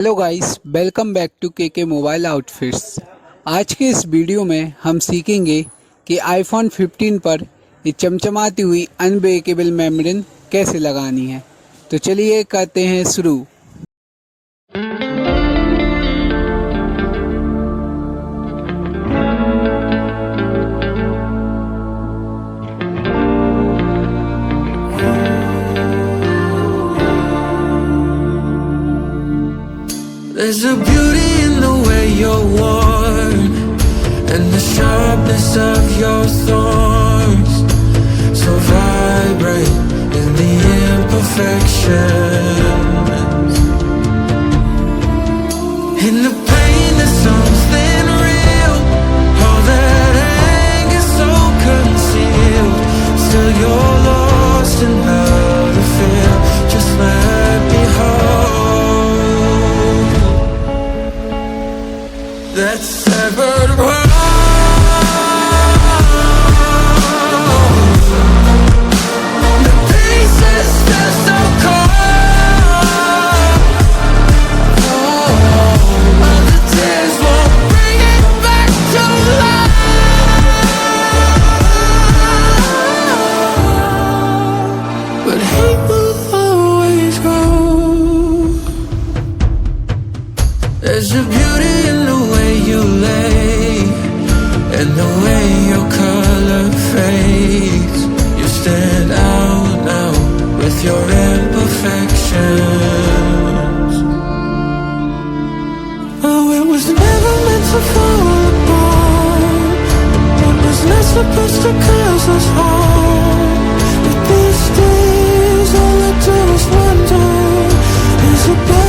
Hello guys, welcome back to K mobile outfits. आज के इस वीडियो में हम सीखेंगे कि आईफोन 15 पर ये चमचमाती हुई अनब्रेकेबल मेम्ब्रेन कैसे लगानी है। तो चलिए करते हैं शुरू। There's a beauty in the way you're worn and the sharpness of your thorns, so vibrate in the imperfections. In the pain there's something real, all that anger so concealed. Still you're lost in how to feel. Just let me hold that severed world. The pieces still so cold. All the tears won't bring it back to life, but hate will always grow. There's a beauty in the way you lay and the way your color fades. You stand out now with your imperfections. Oh, it was never meant to fall apart. It was not supposed to cause us harm. But these days all I do is wonder, is it better